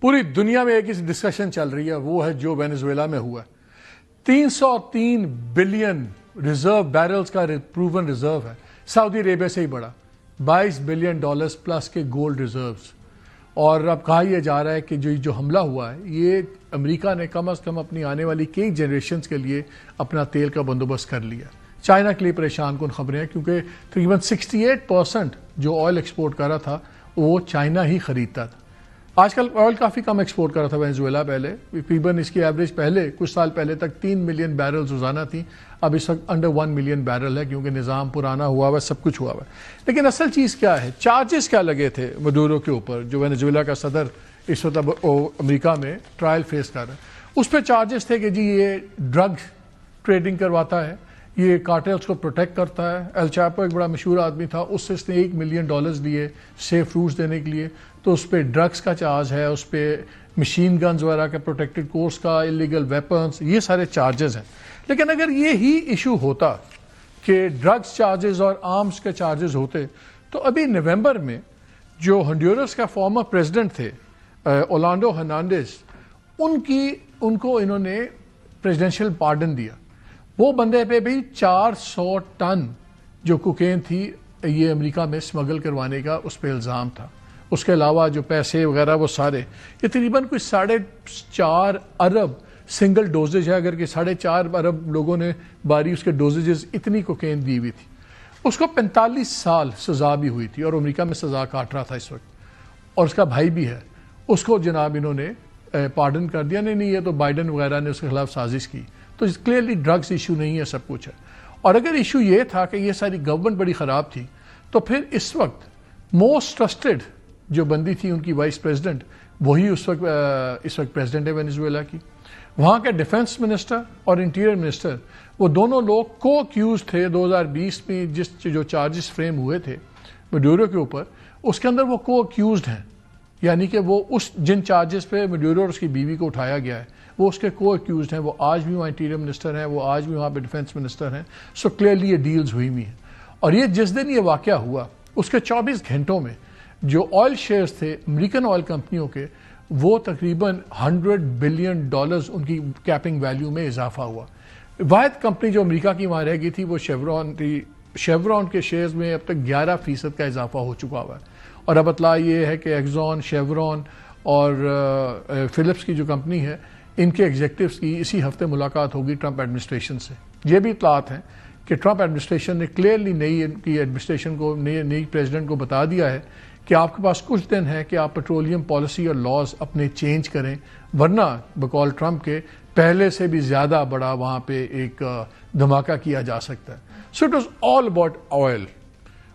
پوری دنیا میں ایک ہی ڈسکشن چل رہی ہے، وہ ہے جو وینزویلا میں ہوا ہے۔ 303 بلین ریزرو بیرلز کا پروون ریزرو ہے، سعودی عربیہ سے ہی بڑا، 22 بلین ڈالرز پلس کے گولڈ ریزروز۔ اور اب کہا یہ جا رہا ہے کہ جو حملہ ہوا ہے یہ امریکہ نے کم از کم اپنی آنے والی کئی جنریشنز کے لیے اپنا تیل کا بندوبست کر لیا۔ چائنا کے لیے پریشان کن خبریں ہیں، کیونکہ تقریباً 68% جو آئل ایکسپورٹ کر رہا تھا وہ چائنا ہی خریدتا تھا۔ آج کل آئل کافی کم ایکسپورٹ کر رہا تھا وینزویلا، پہلے تقریباً اس کی ایوریج پہلے کچھ سال پہلے تک 3 ملین بیرل روزانہ تھی، اب اس وقت انڈر 1 ملین بیرل ہے، کیونکہ نظام پرانا ہوا ہوا ہے، سب کچھ ہوا ہوا ہے۔ لیکن اصل چیز کیا ہے، چارجز کیا لگے تھے مڈورو کے اوپر، جو وینزویلا کا صدر اس وقت امریکہ میں ٹرائل فیس کر رہا ہے؟ اس پہ چارجز تھے کہ جی یہ ڈرگ ٹریڈنگ کرواتا ہے، یہ کارٹیلز کو پروٹیکٹ کرتا ہے۔ ایل چاپو ایک بڑا مشہور آدمی تھا، اس سے اس نے $1 ملین لیے سیف روٹس دینے کے لیے، تو اس پہ ڈرگز کا چارج ہے، اس پہ مشین گنز وغیرہ کا، پروٹیکٹڈ کورس کا، انلیگل ویپنز، یہ سارے چارجز ہیں۔ لیکن اگر یہی ایشو ہوتا کہ ڈرگز چارجز اور آرمز کے چارجز ہوتے، تو ابھی نومبر میں جو ہنڈورس کا فارمر پریزیڈنٹ تھے اولانڈو ہرنانڈیز، ان کو انہوں نے پریزیڈنشل پارڈن دیا۔ وہ بندے پہ بھی 400 ٹن جو کوکین تھی یہ امریکہ میں اسمگل کروانے کا اس پہ الزام تھا۔ اس کے علاوہ جو پیسے وغیرہ وہ سارے، یہ تقریباً کوئی 4.5 ارب سنگل ڈوزیج ہے، اگر کہ 4.5 ارب لوگوں نے باری اس کے ڈوزیجز اتنی کوکین دی ہوئی تھی۔ اس کو 45 سال سزا بھی ہوئی تھی، اور امریکہ میں سزا کاٹ رہا تھا اس وقت، اور اس کا بھائی بھی ہے، اس کو جناب انہوں نے پارڈن کر دیا۔ نہیں یہ تو بائیڈن وغیرہ نے اس کے خلاف سازش کی، تو کلیئرلی ڈرگز ایشو نہیں ہے، سب کچھ ہے۔ اور اگر ایشو یہ تھا کہ یہ ساری گورنمنٹ بڑی خراب تھی، تو پھر اس وقت موسٹ ٹرسٹڈ جو بندی تھی ان کی وائس پریزیڈنٹ، وہی اس وقت پریزیڈنٹ ہے وینزویلا کی۔ وہاں کے ڈیفنس منسٹر اور انٹیریئر منسٹر، وہ دونوں لوگ کو اکیوز تھے 2020 میں جو چارجز فریم ہوئے تھے مڈورو کے اوپر، اس کے اندر وہ کو اکیوزڈ ہیں، یعنی کہ وہ جن چارجز پہ مڈورو اور اس کی بیوی کو اٹھایا گیا ہے وہ اس کے کو اکیوزڈ ہیں، وہ آج بھی وہاں انٹیریئر منسٹر ہیں، وہ آج بھی وہاں پہ ڈیفنس منسٹر ہیں۔ سو کلیئرلی یہ ڈیلز ہوئی ہوئی ہیں۔ اور یہ جس دن یہ واقعہ ہوا اس کے 24 گھنٹوں میں جو آئل شیئرز تھے امریکن آئل کمپنیوں کے، وہ تقریباً $100 بلین ان کی کیپنگ ویلیو میں اضافہ ہوا۔ واحد کمپنی جو امریکہ کی وہاں رہ گئی تھی وہ شیورون تھی۔ شیورون کے شیئرز میں اب تک 11% کا اضافہ ہو چکا ہوا ہے۔ اور اب اطلاع یہ ہے کہ ایکزون، شیورون اور فلپس کی جو کمپنی ہے، ان کے ایگزیکٹوز کی اسی ہفتے ملاقات ہوگی ٹرمپ ایڈمنسٹریشن سے۔ یہ بھی اطلاعات ہیں کہ ٹرمپ ایڈمنسٹریشن نے کلیئرلی نئی ایڈمنسٹریشن کو، نئی پریزیڈنٹ کو بتا دیا ہے کہ آپ کے پاس کچھ دن ہے کہ آپ پیٹرولیم پالیسی اور لاز اپنے چینج کریں، ورنہ بقول ٹرمپ کے پہلے سے بھی زیادہ بڑا وہاں پہ ایک دھماکہ کیا جا سکتا ہے۔ So it was all about oil,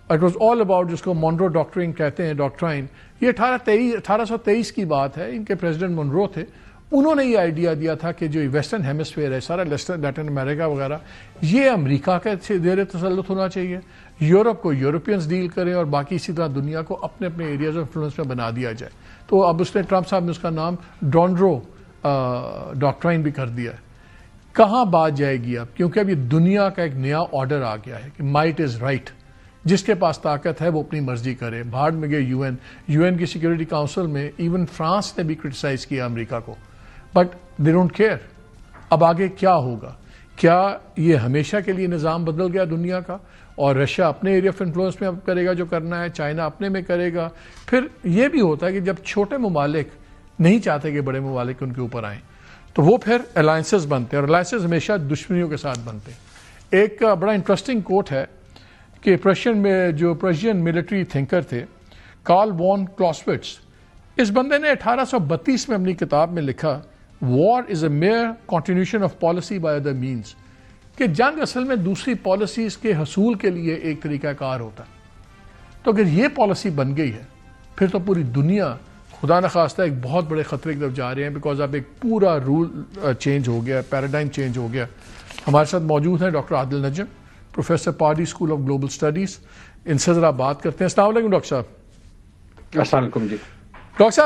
it was all about جس کو مونرو ڈاکٹرین کہتے ہیں، ڈاکٹرائن۔ یہ 1823 کی بات ہے، ان کے پریزیڈنٹ مونرو تھے، انہوں نے یہ آئیڈیا دیا تھا کہ جو ویسٹرن ہیمسفیئر ہے سارا، لیٹن امریکہ وغیرہ، یہ امریکہ کا زیر تسلط ہونا چاہیے، یورپ کو یورپینز ڈیل کریں، اور باقی اسی طرح دنیا کو اپنے اپنے ایریاز آف انفلوئنس میں بنا دیا جائے۔ تو اب اس نے ٹرمپ صاحب نے اس کا نام ڈونرو ڈاکٹرائن بھی کر دیا ہے۔ کہاں بات جائے گی اب، کیونکہ اب یہ دنیا کا ایک نیا آرڈر آ گیا ہے کہ مائٹ از رائٹ، جس کے پاس طاقت ہے وہ اپنی مرضی کرے۔ بھاڑ میں گئے یو این کی سیکورٹی کاؤنسل میں، ایون فرانس نے بھی کرٹیسائز کیا امریکہ کو، بٹ دے ڈونٹ کیئر۔ اب آگے کیا ہوگا؟ کیا یہ ہمیشہ کے لیے نظام بدل گیا دنیا کا، اور رشیا اپنے ایریا آف انفلوئنس میں اب کرے گا جو کرنا ہے، چائنا اپنے میں کرے گا؟ پھر یہ بھی ہوتا ہے کہ جب چھوٹے ممالک نہیں چاہتے کہ بڑے ممالک ان کے اوپر آئیں، تو وہ پھر الائنسز بنتے ہیں، اور الائنسز ہمیشہ دشمنیوں کے ساتھ بنتے ہیں۔ ایک بڑا انٹرسٹنگ کوٹ ہے کہ پرشین ملٹری تھنکر تھے کارل وان کلاسوٹز، اس بندے نے 1832 میں اپنی کتاب میں لکھا، war is a mere continuation of policy by other means, کہ جنگ اصل میں دوسری پالیسیز کے حصول کے لیے ایک طریقہ کار ہوتا ہے۔ تو اگر یہ پالیسی بن گئی ہے، پھر تو پوری دنیا خدا نخواستہ ایک بہت بڑے خطرے کی طرف جا رہے ہیں، بیکاز اب ایک پورا رول چینج ہو گیا، پیراڈائم چینج ہو گیا۔ ہمارے ساتھ موجود ہیں doctor Adil Najam, professor Pardee school of global studies, ان سے ذرا بات کرتے ہیں۔ السلام علیکم ڈاکٹر صاحب۔ السلام علیکم جی۔ ڈاکٹر صاحب